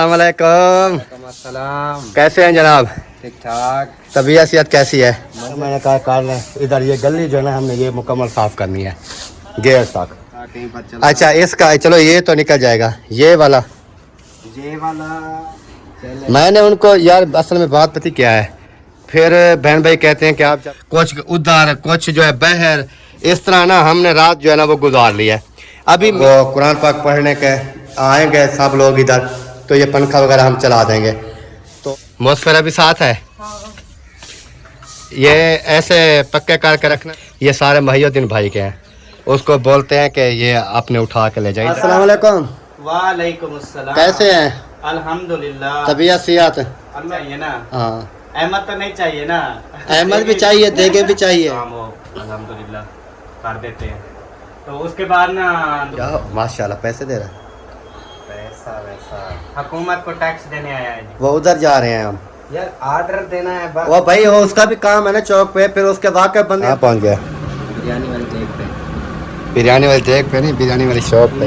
अस्सलाम। कैसे हैं जनाब? ठीक ठाक। तबीयत सेहत कैसी है? मैंने कहा कार इधर ये गली जो है ना हमने ये मुकम्मल साफ करनी है गेट तक। अच्छा इसका चलो ये तो निकल जाएगा ये वाला मैंने उनको यार असल में बात पता क्या है फिर बहन भाई कहते हैं कि आप कुछ उधर कुछ जो है बहर इस तरह ना हमने रात जो है ना वो गुजार ली है। अभी वो कुरान पाक पढ़ने के आएंगे सब लोग इधर तो ये पंखा वगैरह हम चला देंगे तो मौसफेरा भी साथ है। ये ऐसे पक्के करके रखना ये सारे महिउद्दीन भाई के हैं उसको बोलते हैं कि ये अपने उठा के ले जाइए। अस्सलाम वालेकुम। वालेकुम अस्सलाम। कैसे हैं? अल्हम्दुलिल्लाह। तबीयत सेहत? चाहिए ना। हाँ अहमद तो नहीं चाहिए ना। अहमद भी चाहिए देगे भी चाहिए। अल्हम्दुलिल्लाह कर देते हैं तो उसके बाद ना क्या माशाल्लाह पैसे दे रहा है पैसा वैसा हुकूमत को टैक्स देने आया है। वो उधर जा रहे हैं हम यार ऑर्डर देना है बस। वो भाई वो उसका भी काम है ना चौक पे फिर उसके वाकई बंदे पहुंच गया बिरयानी वाली देख पे बिरयानी वाली देख पे नहीं बिरयानी वाली शॉप पे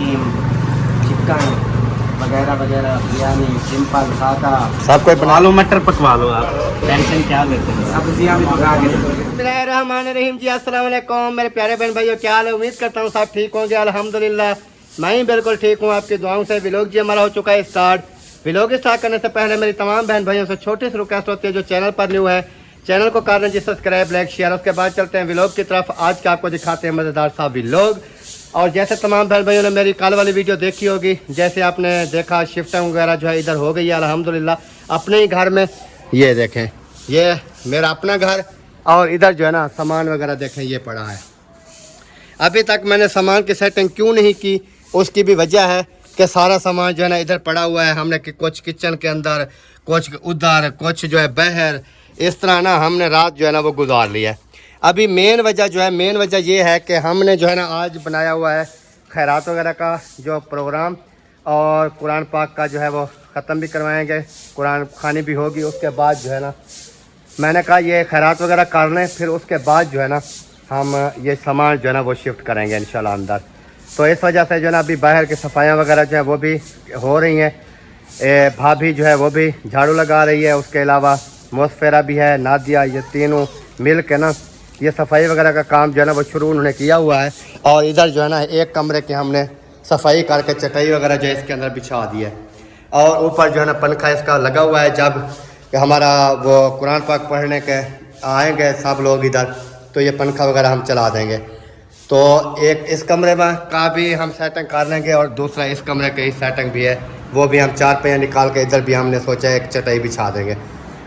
चिकन वगैरह वगैरह बिरयानी सिंपल सादा सब कोई बना आलू मटर पकवा लो आप टेंशन क्या लेते हैं सब्जियां भी पका के। बिस्मिल्लाहिर्रहमानिर्रहीम जी अस्सलाम वालेकुम मेरे प्यारे बहन भाइयों क्या हाल है उम्मीद करता हूँ सब ठीक होंगे अल्हम्दुलिल्लाह मैं ही बिल्कुल ठीक हूँ आपकी दुआओं से। व्लॉग जी हमारा हो चुका है स्टार्ट। व्लॉग स्टार्ट करने से पहले मेरी तमाम बहन भाइयों से छोटी सी रिक्वेस्ट होती है जो चैनल पर न्यू है चैनल को कर जी सब्सक्राइब लाइक शेयर। उसके बाद चलते हैं व्लॉग की तरफ। आज के आपको दिखाते हैं मज़ेदार सा व्लॉग। और जैसे तमाम बहन भाइयों ने मेरी कल वाली वीडियो देखी होगी जैसे आपने देखा शिफ्टिंग वगैरह जो है इधर हो गई है अल्हम्दुलिल्लाह अपने ही घर में। ये देखें ये मेरा अपना घर और इधर जो है ना सामान वगैरह देखें ये पड़ा है। अभी तक मैंने सामान की सेटिंग क्यों नहीं की उसकी भी वजह है कि सारा सामान जो है ना इधर पड़ा हुआ है। हमने कुछ किचन के अंदर कुछ उधर कुछ जो है बहर इस तरह ना हमने रात जो है ना वो गुजार ली है। अभी मेन वजह ये है कि हमने जो है ना आज बनाया हुआ है खैरात वगैरह का जो प्रोग्राम और कुरान पाक का जो है वो ख़त्म भी करवाएंगे कुरान खानी भी होगी। उसके बाद जो है ना मैंने कहा ये खैरात वगैरह कर लें फिर उसके बाद जो है ना हम ये सामान जो है ना वो शिफ्ट करेंगे इंशाल्लाह अंदर। तो इस वजह से जो है ना अभी बाहर की सफाइयाँ वगैरह जो है वो भी हो रही हैं। भाभी जो है वो भी झाड़ू लगा रही है। उसके अलावा मौसफेरा भी है नादिया ये तीनों मिल के ना ये सफाई वगैरह का काम जो है ना वो शुरू उन्होंने किया हुआ है। और इधर जो है ना एक कमरे के हमने सफाई करके चटाई वगैरह जो है इसके अंदर बिछा दी है। और ऊपर जो है ना पंखा इसका लगा हुआ है जब हमारा वो कुरान पाक पढ़ने के आएंगे सब लोग इधर तो ये पंखा वगैरह हम चला देंगे। तो एक इस कमरे में का भी हम सेटिंग कर लेंगे और दूसरा इस कमरे के सेटिंग भी है वो भी हम 4 पहिया निकाल के इधर भी हमने सोचा एक चटाई बिछा देंगे।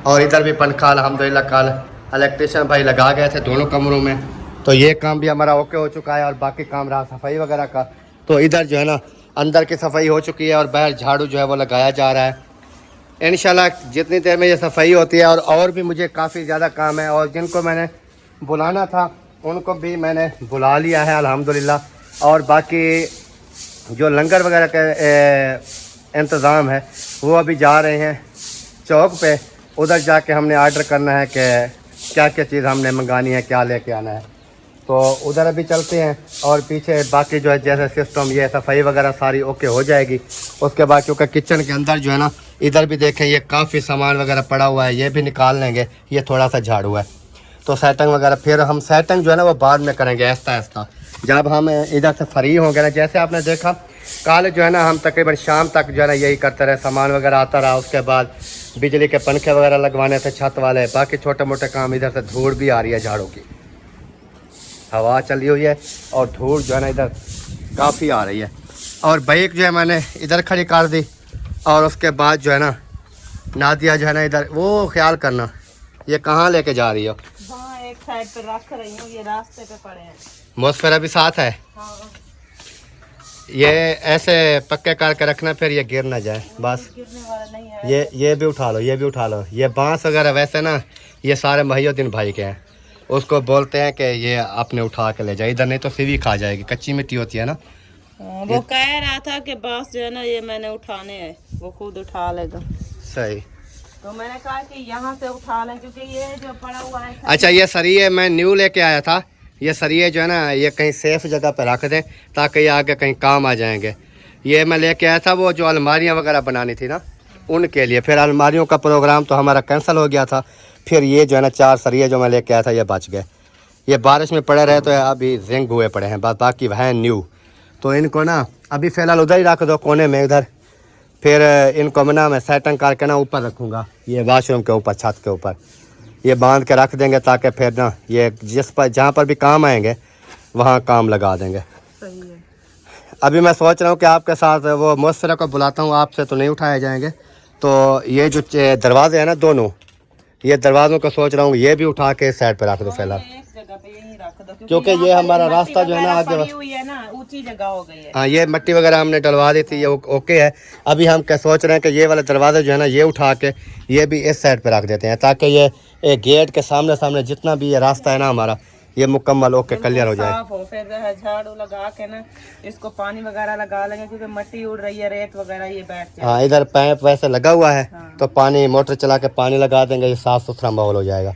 और इधर भी पंखा अल्हम्दुलिल्लाह कल इलेक्ट्रिशियन भाई लगा गए थे दोनों कमरों में तो ये काम भी हमारा ओके हो चुका है। और बाकी काम रहा सफाई वगैरह का तो इधर जो है ना अंदर की सफाई हो चुकी है और बाहर झाड़ू जो है वो लगाया जा रहा है इंशाल्लाह जितनी देर में ये सफाई होती है। और भी मुझे काफ़ी ज़्यादा काम है और जिनको मैंने बुलाना था उनको भी मैंने बुला लिया है अल्हम्दुलिल्लाह। और बाकी जो लंगर वगैरह का इंतज़ाम है वो अभी जा रहे हैं चौक पे उधर जाके हमने आर्डर करना है कि क्या क्या चीज़ हमने मंगानी है क्या लेके आना है। तो उधर अभी चलते हैं और पीछे बाकी जो है जैसे सिस्टम ये सफाई वगैरह सारी ओके हो जाएगी। उसके बाद क्योंकि किचन के अंदर जो है ना इधर भी देखें ये काफ़ी सामान वगैरह पड़ा हुआ है ये भी निकाल लेंगे। ये थोड़ा सा झाड़ू है तो सेटिंग वगैरह फिर हम सेटिंग जो है ना वो बाद में करेंगे आहिस्ता आहिस्ता जब हम इधर से फ्री होंगे ना। जैसे आपने देखा कल जो है ना हम तकरीबन शाम तक जो है ना यही करते रहे सामान वगैरह आता रहा। उसके बाद बिजली के पंखे वगैरह लगवाने थे छत वाले बाकी छोटे मोटे काम। इधर से धूड़ भी आ रही है झाड़ू की हवा चली हुई है और धूड़ जो है ना इधर काफ़ी आ रही है। और बाइक जो है मैंने इधर खड़ी कर दी और उसके बाद जो है ना नादिया जो है ना इधर वो ख्याल करना ये कहाँ लेके जा रही हो? हाँ, एक साइड पे रख रही हूँ ये रास्ते पे पड़े हैं। मौसफेरा भी साथ है। हाँ। ये ऐसे पक्के करके रखना फिर ये गिर ना जाए बस। गिरने वाला नहीं है। ये भी उठा लो ये भी उठा लो। ये बांस वगैरह वैसे ना ये सारे महिउद्दीन भाई के हैं उसको बोलते हैं कि ये आपने उठा के ले जाए इधर नहीं तो सीवी खा जाएगी कच्ची मिट्टी होती है ना। वो कह रहा था कि बांस जो है ना ये मैंने उठाने हैं वो खुद उठा लेगा। सही तो मैंने कहा कि यहाँ से उठा लें क्योंकि ये जो पड़ा हुआ है। अच्छा ये सरिये मैं न्यू लेके आया था। ये सरिये जो है ना ये कहीं सेफ जगह पर रख दें ताकि ये आगे कहीं काम आ जाएंगे। ये मैं लेके आया था वो जो अलमारियाँ वगैरह बनानी थी ना उनके लिए। फिर अलमारियों का प्रोग्राम तो हमारा कैंसिल हो गया था। फिर ये जो है ना 4 सरिये जो मैं लेके आया था ये बच गए, ये बारिश में पड़े रहे तो अभी जिंग हुए पड़े हैं, बस बाकी वह न्यू। तो इनको ना अभी फ़िलहाल उधर ही रख दो कोने में इधर, फिर इनको मैं सेटिंग करके ना ऊपर रखूँगा, ये वाशरूम के ऊपर, छत के ऊपर ये बांध के रख देंगे, ताकि फिर ना ये जिस पर जहाँ पर भी काम आएंगे वहाँ काम लगा देंगे। सही है। अभी मैं सोच रहा हूँ कि आपके साथ वो मुस्फिरा को बुलाता हूँ, आपसे तो नहीं उठाए जाएंगे। तो ये जो दरवाजे हैं ना दोनों, ये दरवाज़ों को सोच रहा हूँ ये भी उठा के साइड पे रख दो फिलहाल, एक जगह पे यहीं रख दो, क्योंकि ये हमारा रास्ता जो है ना आगे पड़ी हुई है ना, ऊंची जगह हो गई है। हाँ, ये मिट्टी वगैरह हमने डलवा दी थी, ये ओके है। अभी हम क्या सोच रहे हैं कि ये वाला दरवाज़ा जो है ना ये उठा के ये भी इस साइड पे रख देते हैं, ताकि ये गेट के सामने सामने जितना भी ये रास्ता है ना हमारा, ये मुकम्मल ओके क्लियर हो जाए। साफ हो, फिर झाड़ू लगा के ना इसको पानी वगैरह लगा लेंगे, क्योंकि मिट्टी उड़ रही है, रेत वगैरह ये बैठ जाए। हाँ, इधर पाइप वैसे लगा हुआ है। हाँ। तो पानी मोटर चला के पानी लगा देंगे, ये साफ़ सुथरा माहौल हो जाएगा।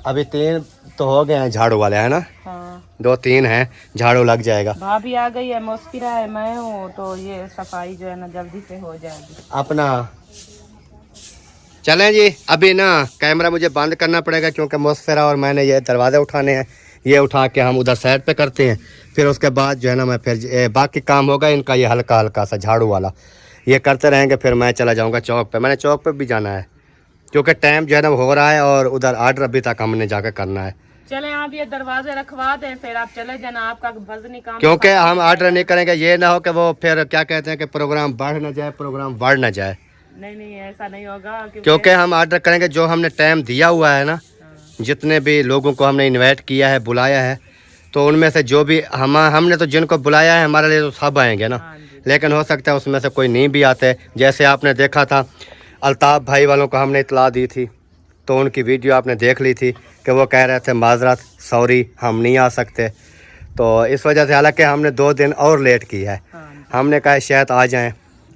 अभी 3 तो हो गए हैं झाड़ू वाले, है ना? हाँ। 2-3 हैं, झाड़ू लग जाएगा। भाभी आ गई है, मुस्किरा है, मैं हूँ, तो ये सफाई जो है ना जल्दी से हो जाएगी। अपना चलें जी। अभी ना कैमरा मुझे बंद करना पड़ेगा, क्योंकि मुस्फिरा और मैंने ये दरवाज़े उठाने हैं, ये उठा के हम उधर साइड पे करते हैं। फिर उसके बाद जो है ना मैं फिर बाकी काम होगा इनका, ये हल्का हल्का सा झाड़ू वाला ये करते रहेंगे। फिर मैं चला जाऊँगा चौक पे, मैंने चौक पे भी जाना है, क्योंकि टाइम जो है ना हो रहा है और उधर ऑर्डर अभी तक हमने जाकर करना है। चलें आप ये दरवाजे रखवा दें, फिर आप चले जाना, आपका वजनी काम। क्योंकि हम ऑर्डर नहीं करेंगे, ये ना हो कि वो फिर क्या कहते हैं कि प्रोग्राम बढ़ ना जाए, प्रोग्राम बढ़ ना जाए। नहीं ऐसा नहीं होगा, क्योंकि हम ऑर्डर करेंगे जो हमने टाइम दिया हुआ है ना, जितने भी लोगों को हमने इनवाइट किया है, बुलाया है, तो उनमें से जो भी हमने तो जिनको बुलाया है हमारे लिए तो सब आएंगे ना। लेकिन हो सकता है उसमें से कोई नहीं भी आते। जैसे आपने देखा था अल्ताफ़ भाई वालों को हमने इतला दी थी, तो उनकी वीडियो आपने देख ली थी कि वो कह रहे थे माजरत, सॉरी, हम नहीं आ सकते। तो इस वजह से, हालांकि हमने 2 दिन और लेट की है, हमने कहा शायद आ जाएं,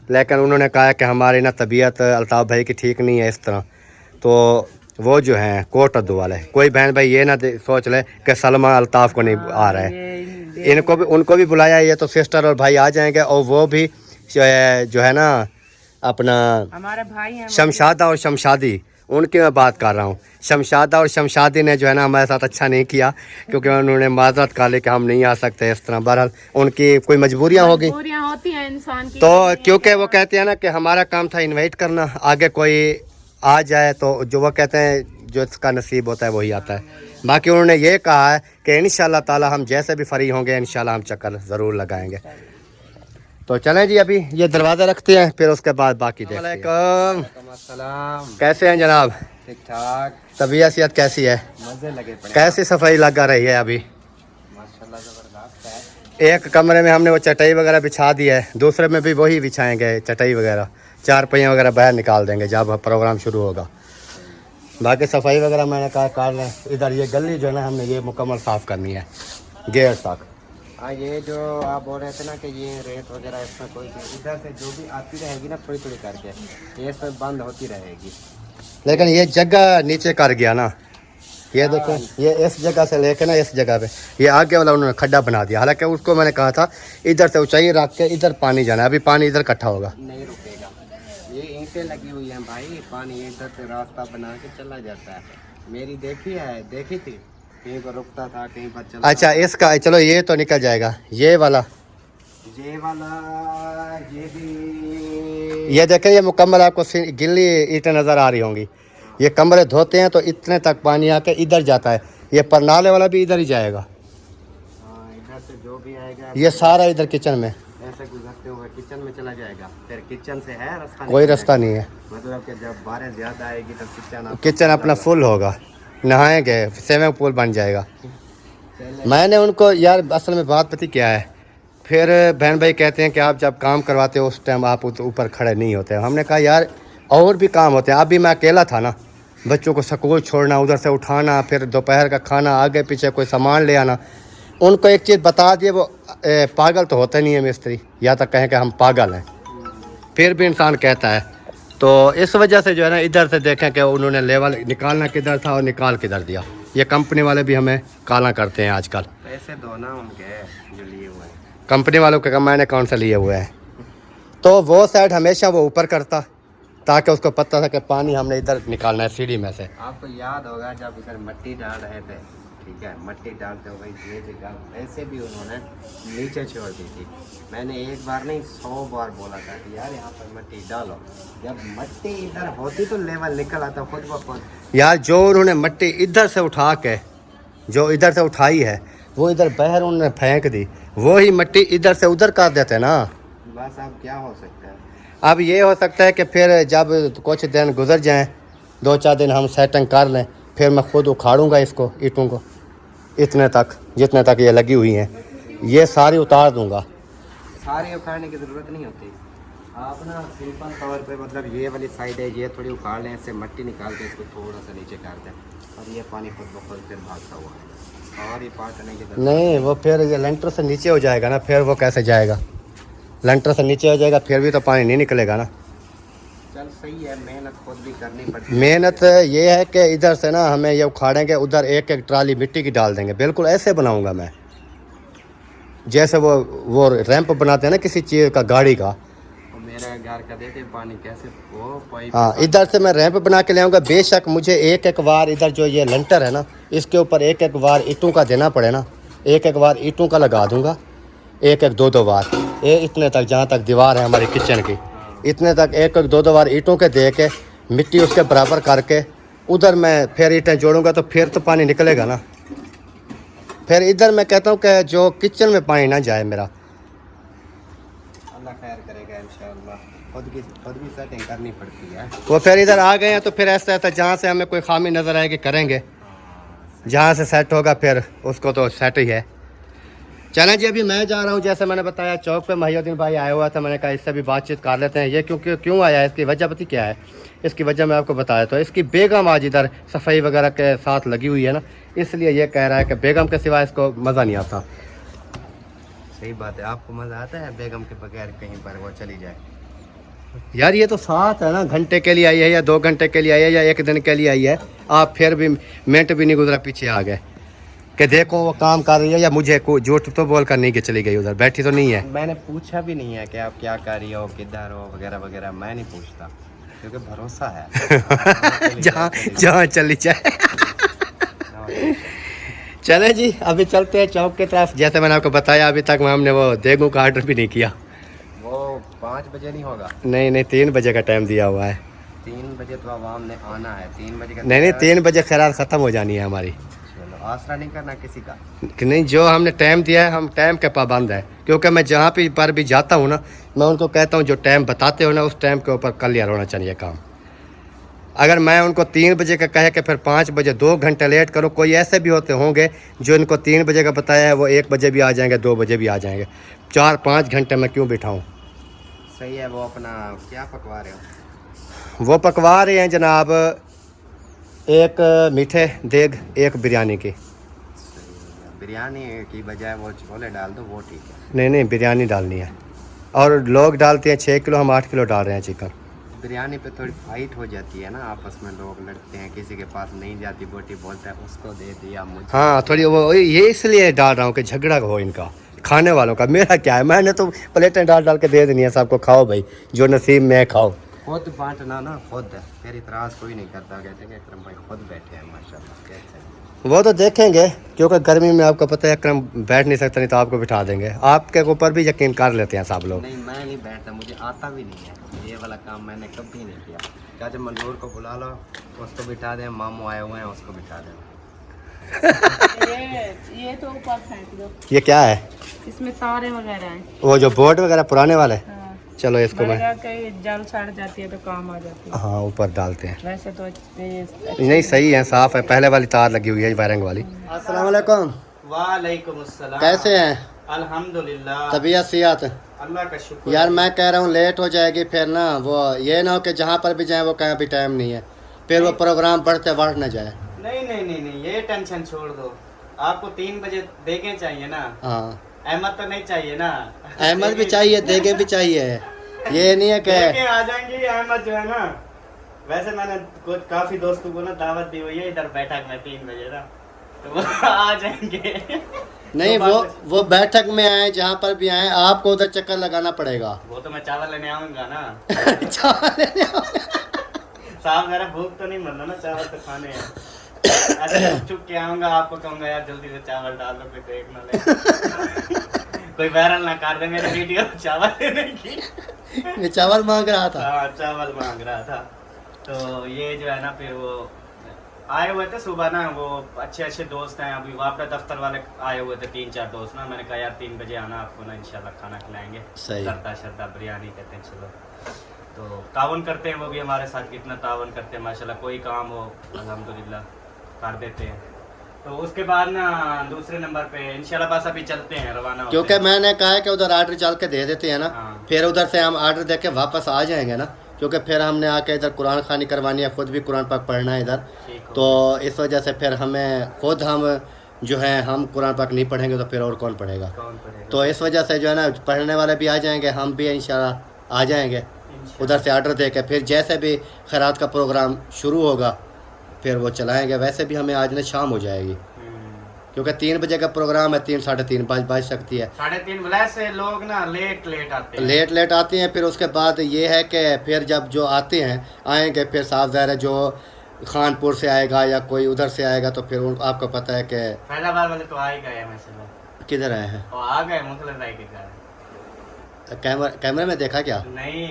लेकिन उन्होंने कहा कि हमारी ना तबीयत अल्ताफ़ भाई की ठीक नहीं है इस तरह। तो वो जो हैं कोट अद्दू वाले, कोई बहन भाई ये ना सोच ले कि सलमा अल्ताफ़ को नहीं आ रहा है, इनको भी उनको भी बुलाया है। ये तो सिस्टर और भाई आ जाएंगे, और वो भी जो है ना अपना हमारे भाई हैं शमशादा और शमशादी, उनकी मैं बात कर रहा हूँ। शमशादा और शमशादी ने जो है ना हमारे साथ अच्छा नहीं किया, क्योंकि उन्होंने माजरत कहा कि हम नहीं आ सकते इस तरह। बहरहाल उनकी कोई मजबूरियाँ होगी होती हैं इंसान की, तो क्योंकि वो कहते हैं ना कि हमारा काम था इनवाइट करना, आगे कोई आ जाए तो जो वो कहते हैं जो इसका नसीब होता है वही आता है। बाकी उन्होंने ये कहा है कि इंशाल्लाह ताला हम जैसे भी फ्री होंगे इंशाल्लाह हम चक्कर ज़रूर लगाएंगे। तो चलें जी, अभी ये दरवाज़ा रखते हैं, फिर उसके बाद बाकी देखते हैं। कैसे हैं जनाब? ठीक ठाक। तबीयत सेहत कैसी है? मजे लगे पड़े। कैसी सफाई लगा रही है अभी? माशाल्लाह जबरदस्त है। एक कमरे में हमने वो चटाई वगैरह बिछा दी है, दूसरे में भी वही बिछाएंगे चटाई वगैरह, 4 पहिया वगैरह बाहर निकाल देंगे जब प्रोग्राम शुरू होगा। बाकी सफाई वगैरह मैंने कहा कर लें। इधर ये गली जो है ना हमने ये मुकम्मल साफ़ करनी है, गेट तक। हाँ, ये जो आप बोल रहे थे ना कि ये रेत वगैरह इसमें कोई इधर से जो भी आती रहेगी ना थोड़ी थोड़ी करके, ये इसमें बंद होती रहेगी। लेकिन ये जगह नीचे कर गया ना, ये देखो, ये इस जगह से लेके ना इस जगह पे ये आगे वाला उन्होंने खड्डा बना दिया। हालांकि उसको मैंने कहा था इधर से ऊंचाई रख के इधर पानी जाना है, अभी पानी इधर इकट्ठा होगा, नहीं रुकेगा। ये ईंटें लगी हुई हैं भाई, पानी इधर से रास्ता बना के चला जाता है। मेरी देखी थी, कहीं पर रुकता था, कहीं पर चला। अच्छा, इसका चलो ये तो निकल जाएगा, ये वाला ये भी ये देखें, ये मुकम्मल आपको गिल्ली ईंटें नज़र आ रही होंगी। ये कमरे धोते हैं तो इतने तक पानी आके इधर जाता है, ये परनाले वाला भी इधर ही जाएगा। हाँ, इधर से जो भी आएगा ये सारा इधर किचन में ऐसे गुजरते हुए किचन में चला जाएगा। फिर किचन से है रास्ता? कोई रास्ता नहीं है, मतलब कि जब बारिश ज़्यादा आएगी तो किचन अपना फुल होगा, नहाएंगे, स्विमिंग पूल बन जाएगा। मैंने उनको यार असल में बात पता क्या है, फिर बहन भाई कहते हैं कि आप जब काम करवाते हो उस टाइम आप ऊपर खड़े नहीं होते। हमने कहा यार और भी काम होते हैं, अभी मैं अकेला था ना, बच्चों को स्कूल छोड़ना, उधर से उठाना, फिर दोपहर का खाना, आगे पीछे कोई सामान ले आना। उनको एक चीज़ बता दिए, वो पागल तो होते नहीं है मिस्त्री, या तो कहें कि हम पागल हैं, फिर भी इंसान कहता है। तो इस वजह से जो है ना इधर से देखें कि उन्होंने लेवल निकालना किधर था और निकाल किधर दिया। ये कंपनी वाले भी हमें काला करते हैं आजकल। पैसे दो ना उनके जो लिए हुए हैं। कंपनी वालों के मैंने कौन सा लिए हुए हैं, तो वो साइड हमेशा वो ऊपर करता ताकि उसको पता था कि पानी हमने इधर निकालना है सीढ़ी में से। आपको याद होगा जब इधर मिट्टी डाल रहे थे, ठीक है, मिट्टी डालते हुए ये जगह ऐसे भी उन्होंने नीचे छोड़ दी थी। मैंने एक बार नहीं 100 बार बोला था कि यार यहाँ पर मिट्टी डालो। जब मिट्टी इधर होती तो लेवल निकल आता खुद ब खुद। यार जो उन्होंने मिट्टी इधर से उठा के, जो इधर से उठाई है वो इधर बाहर उन्होंने फेंक दी, वो ही मिट्टी इधर से उधर कर देते ना। बस अब क्या हो सकता है। अब ये हो सकता है कि फिर जब कुछ दिन गुजर जाएं, 2-4 दिन हम सेटिंग कर लें, फिर मैं खुद उखाड़ूंगा इसको, ईंटों को इतने तक जितने तक ये लगी हुई हैं, ये सारी उतार दूंगा। सारी उखाड़ने की ज़रूरत नहीं होती। आप ना सिंपल तौर पे मतलब ये वाली साइड है ये थोड़ी उखाड़ लें, इससे मिट्टी निकाल के इसको थोड़ा सा नीचे कर दें और ये पानी खुद ब खुद फिर भागता हुआ है। और ये पाटने की ज़रूरत नहीं, वो फिर ये लेंटर से नीचे हो जाएगा ना, फिर वो कैसे जाएगा? लेंटर से नीचे हो जाएगा फिर भी तो पानी नहीं निकलेगा ना। चल सही है, मेहनत खुद भी करनी पड़ती है। मेहनत ये है कि इधर से ना हमें ये उखाड़ेंगे, उधर एक एक ट्राली मिट्टी की डाल देंगे। बिल्कुल ऐसे बनाऊंगा मैं, जैसे वो रैंप बनाते हैं ना किसी चीज़ का, गाड़ी का। मेरा घर का देते पानी कैसे वो पाइप। हाँ, इधर से मैं रैंप बना के ले आऊँगा। बेशक मुझे एक एक बार इधर जो ये लेंटर है ना, इसके ऊपर एक एक बार ईंटों का देना पड़े ना, एक एक बार ईंटों का लगा दूंगा, एक एक 2-2 बार, ये इतने तक जहाँ तक दीवार है हमारी किचन की, इतने तक एक एक 2-2 बार ईंटों के दे के मिट्टी उसके बराबर करके उधर मैं फिर ईंटें जोड़ूंगा, तो फिर तो पानी निकलेगा ना। फिर इधर मैं कहता हूँ कि जो किचन में पानी ना जाए मेरा। अल्लाह खैर करेगा इंशाअल्लाह। खुद भी सेटिंग करनी पड़ती है। वो फिर इधर आ गए हैं तो फिर ऐसा ऐसा जहाँ से हमें कोई खामी नज़र आएगी करेंगे, जहाँ से सेट होगा फिर उसको तो सेट ही है। चलें जी, अभी मैं जा रहा हूँ, जैसे मैंने बताया चौक पे महिउद्दीन भाई आया हुआ था, मैंने कहा इससे भी बातचीत कर लेते हैं। ये क्यों आया है, इसकी वजह पता क्या है? इसकी वजह मैं आपको बताया तो, इसकी बेगम आज इधर सफाई वगैरह के साथ लगी हुई है ना, इसलिए ये कह रहा है कि बेगम के सिवा इसको मज़ा नहीं आता। सही बात है, आपको मज़ा आता है बेगम के बगैर कहीं पर वो चली जाए? यार ये तो साथ है ना, घंटे के लिए आई है या 2 घंटे के लिए आई है या 1 दिन के लिए आई है, आप फिर भी मिनट भी नहीं गुजरा पीछे आ गए कि देखो वो काम कर रही है, या मुझे को झूठ तो बोल कर नहीं कि चली गई उधर, बैठी तो नहीं है। मैंने पूछा भी नहीं है कि आप क्या कर रही हो, किधर हो वगैरह वगैरह, मैं नहीं पूछता क्योंकि भरोसा है। जहाँ चली जाए। चले जी, अभी चलते हैं चौक की तरफ। जैसे मैंने आपको बताया अभी तक हमने वो देगू का ऑर्डर भी नहीं किया। वो 5 बजे नहीं होगा? नहीं, 3 बजे का टाइम दिया हुआ है। 3 बजे तो आवाम ने आना है। 3 बजे का नहीं, 3 बजे खैरात ख़त्म हो जानी है हमारी। चलो, आसरा नहीं करना किसी का। कि नहीं, जो हमने टाइम दिया है हम टाइम के पाबंद है, क्योंकि मैं जहाँ पर भी जाता हूँ ना, मैं उनको कहता हूँ जो टाइम बताते हो ना उस टाइम के ऊपर क्लियर होना चाहिए काम। अगर मैं उनको 3 बजे का कहे कि फिर 5 बजे 2 घंटे लेट करो, कोई ऐसे भी होते होंगे जो इनको 3 बजे का बताया है वो 1 बजे भी आ जाएंगे, 2 बजे भी आ जाएंगे। 4-5 घंटे मैं क्यों बिठाऊँ? सही है। वो अपना क्या पकवा रहे हो? वो पकवा रहे हैं जनाब, एक मीठे देग, एक बिरयानी की। बिरयानी की बजाय वो छोले डाल दो, वो ठीक है। नहीं, बिरयानी डालनी है। और लोग डालते हैं 6 किलो, हम 8 किलो डाल रहे हैं चिकन। बिरयानी पे थोड़ी फाइट हो जाती है ना, आपस में लोग लड़ते हैं, किसी के पास नहीं जाती बोटी, बोलता है उसको दे दिया मुझे। हाँ, थोड़ी वो ये इसलिए डाल रहा हूँ कि झगड़ा हो इनका, खाने वालों का। मेरा क्या है, मैंने तो प्लेटें डाल के दे देनी है सबको, खाओ भाई, जो नसीब में खाओ। खुद बांटना ना, खुद फिर इतराज़ कोई नहीं करता। कहते हैं अकरम भाई खुद बैठे हैं माशाल्लाह। कैसे वो तो देखेंगे, क्योंकि गर्मी में आपको पता है अकरम बैठ नहीं सकता, नहीं तो आपको बिठा देंगे। आपके ऊपर भी यकीन कर लेते हैं सब लोग। नहीं, मैं नहीं बैठता, मुझे आता भी नहीं है ये वाला काम, मैंने कभी नहीं किया। क्या जब मंजूर को बुला लो, उसको बिठा दें, मामू आए हुए हैं उसको बिठा दें। ये तो ऊपर फेंक दो। ये क्या है? इसमें तारे वगैरह हैं। वो जो बोर्ड वगैरह पुराने वाले। हाँ। चलो इसको मैं, कहीं जल सड़ जाती है तो काम आ जाती है। हाँ, ऊपर डालते हैं। वैसे तो नहीं, सही है, साफ है। पहले वाली तार लगी हुई है वायरिंग वाली। अस्सलाम वालेकुम। वालेकुम अस्सलाम। कैसे हैं? अल्हम्दुलिल्लाह, तबीयत सेहत? अल्लाह का शुक्र। यार मैं कह रहा हूँ लेट हो जाएगी फिर ना, वो ये ना हो कि जहाँ पर भी जाए वो कहीं भी टाइम नहीं है, फिर वो प्रोग्राम बढ़ते बढ़ ना जाए। नहीं, ये टेंशन छोड़ दो। आपको 3 बजे देगे चाहिए ना? हाँ, अहमद तो नहीं चाहिए ना? अहमद भी चाहिए, देगे भी चाहिए। ये नहीं है कि देगे आ जाएंगे अहमद जो है ना। वैसे मैंने कुछ काफी दोस्तों को ना दावत दी हुई है इधर बैठक में 3 बजे ना, तो वो आ जाएंगे। नहीं वो बैठक में आए, जहाँ पर भी आए आपको उधर चक्कर लगाना पड़ेगा। वो तो मैं चावल लेने आऊंगा ना। चावल लेने आओ। साहब मेरा भूख तो नहीं मर रहा ना, चावल तो खाने हैं। ऐसे चुप के आऊंगा, आपको कहूंगा यार जल्दी से चावल डाल दो, कोई देख ना ले। कोई वायरल ना कर दे मेरे वीडियो चावल लेने की। ये चावल मांग रहा था। हाँ चावल मांग रहा था। तो ये जो है ना, फिर वो आए हुए थे सुबह ना, वो अच्छे अच्छे दोस्त हैं, अभी वहाँ पे दफ्तर वाले आए हुए थे 3-4 दोस्त ना। मैंने कहा यार 3 बजे आना, आपको ना इंशाल्लाह खाना खिलाएंगे। सही। करता शरदा बिरयानी कहते हैं, चलो तो तावन करते हैं वो भी हमारे साथ, कितना तावन करते हैं माशाल्लाह। कोई काम हो अल्हम्दुलिल्लाह कर देते हैं। तो उसके बाद ना दूसरे नंबर पे इंशाल्लाह बस अभी चलते हैं, रवाना होते क्योंकि हैं। मैंने कहा है कि उधर ऑर्डर चल के दे देते हैं ना, हाँ। फिर उधर से हम ऑर्डर दे के वापस आ जाएंगे ना, क्योंकि फिर हमने आके इधर कुरान खानी करवानी है, खुद भी कुरान पाक पढ़ना है इधर। ठीक हो तो इस वजह से फिर हमें खुद हम जो है हम कुरान पाक नहीं पढ़ेंगे तो फिर और कौन पढ़ेगा। कौन पड़ेगा? तो इस वजह से जो है ना पढ़ने वाले भी आ जाएंगे, हम भी इंशाल्लाह आ जाएंगे उधर से ऑर्डर दे के। फिर जैसे भी खैरात का प्रोग्राम शुरू होगा फिर वो चलाएंगे। वैसे भी हमें आज ना शाम हो जाएगी, क्योंकि 3 बजे का प्रोग्राम है, 3-3:30 बज सकती है। 3:30 बजे से लोग ना लेट आते हैं। लेट आते हैं। फिर उसके बाद ये है कि फिर जब जो आते हैं आएंगे, फिर साफ ज़ाहिर है जो खानपुर से आएगा या कोई उधर से आएगा तो फिर आपको पता है कि फैजाबाद वाले तो आ ही गए हैं माशाल्लाह। किधर आए हैं। वो आ गए मुखलिस भाई के घर। कैमरे में देखा क्या। नहीं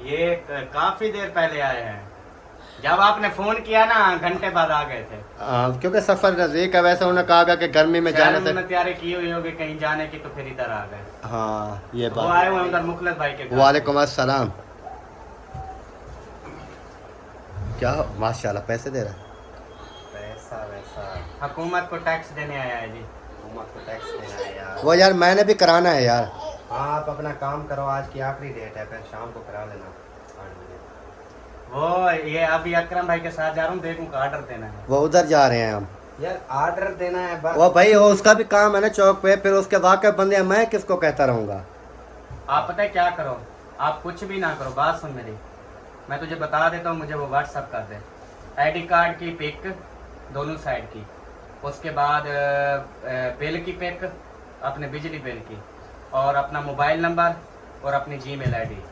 ये काफी देर पहले आए हैं, जब आपने फोन किया ना घंटे बाद आ गए थे। क्योंकि सफ़र नज़दीक है। वैसे उन्होंने कहा कि गर्मी में जाने से उन्होंने तैयारी की हुई होगी कहीं जाने की, तो फिर इधर आ गए। हाँ ये वो बात। आए हुए उधर मुखलिस भाई के घर। वालेकुम अस्सलाम। क्या माशाल्लाह पैसे दे रहा है। पैसा वैसा हुकूमत को टैक्स देने आया है जी। हुकूमत को टैक्स देना है यार। वो यार मैंने भी कराना है यार। हाँ आप अपना काम करो, आज की आखिरी डेट है, फिर शाम को करा लेना 8 बजे। वो ये अभी अकरम भाई के साथ जा रहा हूँ, देखूँ का ऑर्डर देना है। वो उधर जा रहे हैं हम। यार ऑर्डर देना है बस। वो भाई वो उसका भी काम है ना चौक पे, फिर उसके वाकई बंदे हैं, मैं किसको कहता रहूँगा। आप पता है क्या करो, आप कुछ भी ना करो, बात सुन मेरी, मैं तुझे बता देता हूँ, मुझे वो व्हाट्सअप कर दे। आईडी कार्ड की पिक दोनों साइड की, उसके बाद बिल की पिक, अपने बिजली बिल की, और अपना मोबाइल नंबर और अपनी जीमेल आईडी,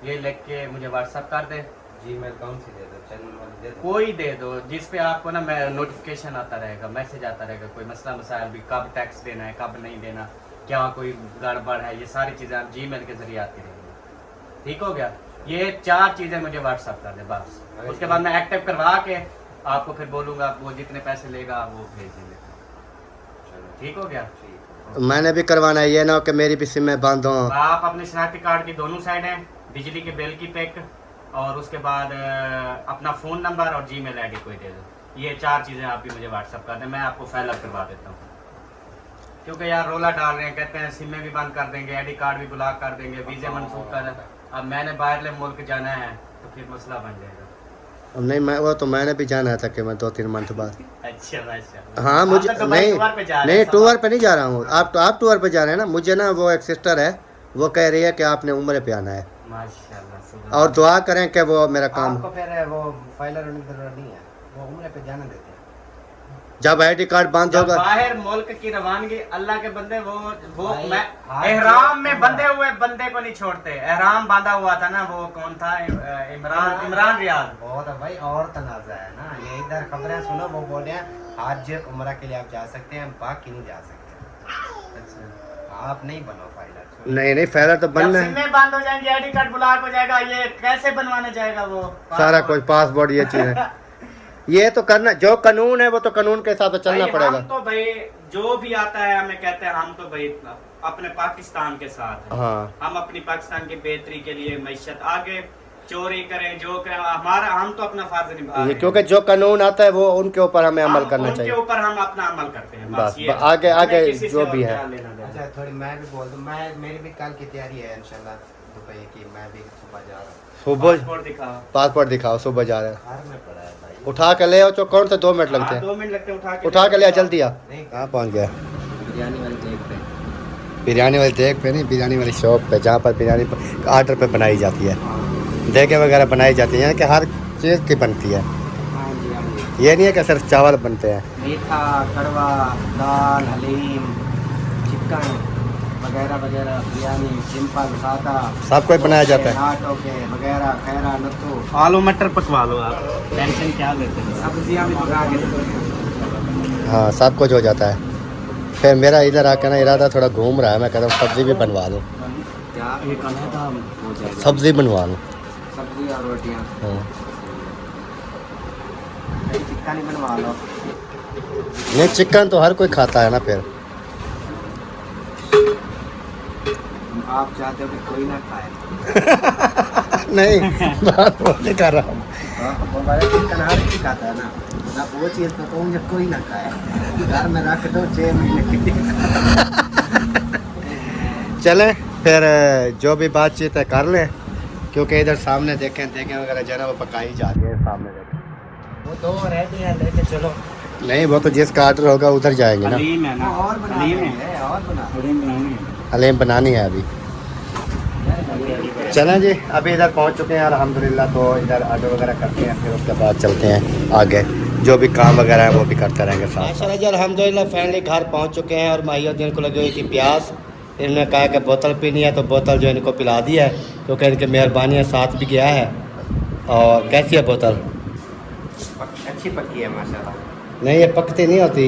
ये लिख के मुझे व्हाट्सअप कर दे। जीमेल कौन सी दे दो, चैनल वाली दे दो, कोई दे दो जिस पे आपको ना मैं नोटिफिकेशन आता रहेगा, मैसेज आता रहेगा, कोई मसला मसाइल भी, कब टैक्स देना है कब नहीं देना, क्या कोई गड़बड़ है, ये सारी चीज़ें आप जीमेल के जरिए आती रहेंगी। ठीक हो गया। ये 4 चीज़ें मुझे व्हाट्सअप कर दे बस। उसके बाद मैं एक्टिव करवा के आपको फिर बोलूँगा, वो जितने पैसे लेगा वो भेज देंगे। ठीक हो गया। मैंने भी करवाना है, ये ना हो कि मेरी भी सिमें बंद हो। आप अपने शनाख्ती कार्ड की दोनों साइड हैं, बिजली के बिल की पिक, और उसके बाद अपना फ़ोन नंबर और जीमेल आईडी कोई दे दो। ये 4 चीज़ें आप भी मुझे व्हाट्सअप कर दें, मैं आपको फाइल करवा देता हूँ। क्योंकि यार रोला डाल रहे हैं, कहते हैं सिमें भी बंद कर देंगे, आईडी कार्ड भी ब्लॉक कर देंगे, वीज़े मनसूख कर। अब मैंने बाहरले मुल्क जाना है तो फिर मसला बन जाएगा। अब नहीं मैं वो तो मैंने भी जाना था कि मैं 2-3 मंथ बाद। अच्छा हाँ मुझे नहीं नहीं टूर पे नहीं जा रहा हूँ। आप टूर पे जा रहे हैं ना। मुझे ना वो एक सिस्टर है, वो कह रही है कि आपने उम्र पे आना है, माशाल्लाह। और दुआ करें कि वो मेरा काम आपको फिर वो फाइलर होने की जरूरत नहीं है, वो उम्र पे जाने देते हैं। जब आईडी कार्ड बंद जब होगा। बाहर मुल्क की रवानगी, अल्लाह के बंदे वो मैं हाथ एहराम में बंधे हुए बंदे को नहीं छोड़ते। एहराम बांधा हुआ था ना, वो कौन था, इमरान रियाज। बहुत है भाई, और तनाज़ा है ना ये। इधर खबरें सुनो, वो बोल रहे हैं हाज उम्रा के लिए आप जा सकते हैं, बाकी नहीं जा सकते। अच्छा आप नहीं बनो फाइलर। नहीं फायदा तो बनना है। सिमें बंद हो जाएंगे, आईडी कार्ड ब्लॉक हो जाएगा, ये कैसे बनवाने जाएगा वो सारा कुछ पासपोर्ट ये चीज है। ये तो करना, जो कानून है वो तो कानून के हिसाब से चलना भाई, पड़ेगा। हम तो भाई जो भी आता है हमें कहते हैं, हम तो भाई अपने पाकिस्तान के साथ हैं। हाँ हम अपनी पाकिस्तान की बेहतरी के लिए मैशत आगे चोरी करें जो करें, हमारा हम तो अपना फर्ज निभा रहे ये हैं। क्योंकि जो कानून आता है वो उनके ऊपर हमें अमल करना उनके चाहिए। ऊपर हम अपना अमल करते हैं बस, ये आगे हमें आगे किसी से जो और भी है। क्या लेना देना। अच्छा थोड़ी मैं भी बोल दूं, मैं मेरी भी कल की तैयारी है इंशाल्लाह दुबई की। मैं भी सुबह जा रहा हूँ। सुबह पासपोर्ट दिखाओ। पासपोर्ट दिखाओ, सुबह जा रहे हैं। घर में पड़ा है भाई। उठा के ले आओ, तो कौन से 2 मिनट लगते हैं। 2 मिनट लगते हैं, उठा के ले आ, जल्दी आ। नहीं कहाँ पहुँच गया। बिरयानी वाली देख पे। बिरयानी वाली देख पे नहीं, बिरयानी वाली शॉप पे, जहाँ पर बिरयानी आर्डर पे बनाई जाती है, देगे वगैरह बनाई जाती हैं, कि हर चीज़ की बनती है। हाँ जी। ये नहीं है कि सिर्फ चावल बनते हैं। मीठा, कड़वा, दाल, हलीम, चिकन वगैरह वगैरह, बिरयानी सिंपल सादा सब कुछ बनाया जाता है। नाटो के वगैरह खैरा नत्थू, आलू मटर पकवा लो आप, टेंशन क्या लेते हैं। सब्जियां भी पका के देते हैं। हाँ सब कुछ हो जाता है। फिर मेरा इधर आकर ना इरादा थोड़ा घूम रहा है, मैं कहता हूँ सब्ज़ी भी बनवा लूँ, क्या ये कल है था हो जाएगा, सब्ज़ी बनवा लूँ। सब्जी और रोटियां, हाँ। चिकन ही बनवा लो। नहीं चिकन तो हर कोई खाता है ना फिर। आप चाहते हो कि कोई ना खाए? नहीं बात वो नहीं कर रहा हूँ। वो वाला चिकन हर कोई खाता है ना, ना वो चीज़ तो कहूँ जब कोई ना खाए, घर में रख दो 6 महीने के लिए। चलें फिर जो भी बातचीत है कर लें, क्योंकि इधर सामने देखें वगैरह जो है ना वो पकाई जा रही है सामने देखें। वो 2 रेडी है, लेके चलो। नहीं वो तो जिसका ऑर्डर होगा उधर जाएंगे ना। हलीम है ना, और बना हलीम लेंगे, और बना हलीम बनानी है। हलीम बनानी है अभी। चलें जी अभी इधर पहुंच चुके हैं अल्हम्दुलिल्लाह, तो इधर ऑर्डर वगैरह करते हैं, फिर उसके बाद चलते हैं आगे, जो भी काम वगैरह है वो भी करते रहेंगे साथ। माशाल्लाह जी अल्हम्दुलिल्लाह फाइनली घर पहुंच चुके हैं, और माहिउद्दीन को लगी हुई थी प्यास। इन्होंने कहा कि बोतल पीनी है, तो बोतल जो इनको पिला दी है, क्योंकि इनकी मेहरबानी है, साथ भी गया है। और कैसी है बोतल? अच्छी पक्की है माशाल्लाह। नहीं ये पकती नहीं होती,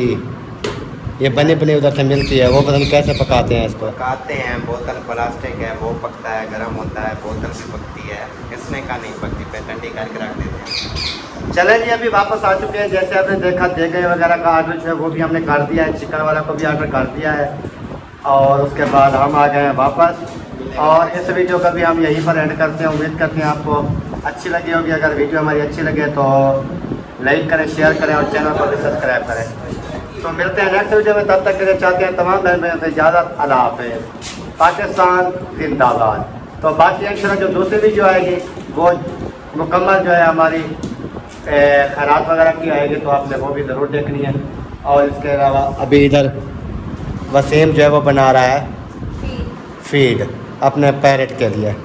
ये बनी बनी उधर से मिलती है, वो पता नहीं कैसे पकाते हैं इसको। पकाते हैं, बोतल प्लास्टिक है, वो पकता है, गर्म होता है, बोतल भी पकती है, इसमें का नहीं पकती, पे ठंडी करके रख देते हैं। चलें जी अभी वापस आ चुके हैं, जैसे आपने देखा देगे वगैरह का ऑर्डर जो है वो भी हमने कर दिया है, चिकन वाला को भी ऑर्डर कर दिया है, और उसके बाद हम आ गए हैं वापस। और इस वीडियो का भी हम यहीं पर एंड करते हैं। उम्मीद करते हैं आपको अच्छी लगी होगी। अगर वीडियो हमारी अच्छी लगे तो लाइक करें, शेयर करें और चैनल को भी सब्सक्राइब करें। तो मिलते हैं नेक्स्ट वीडियो में, तब तक के लिए चाहते हैं तमाम बहन भाइयों से इजाज़त। अल्लाह हाफ़िज़। पाकिस्तान जिंदाबाद। तो बाकी इंशाल्लाह जो दूसरी वीडियो आएगी वो मुकम्मल जो है हमारी खैरात वगैरह की आएगी, तो आपने वो भी ज़रूर देखनी है। और इसके अलावा अभी इधर वसीम जो है वो बना रहा है फीड अपने पैरेट के लिए।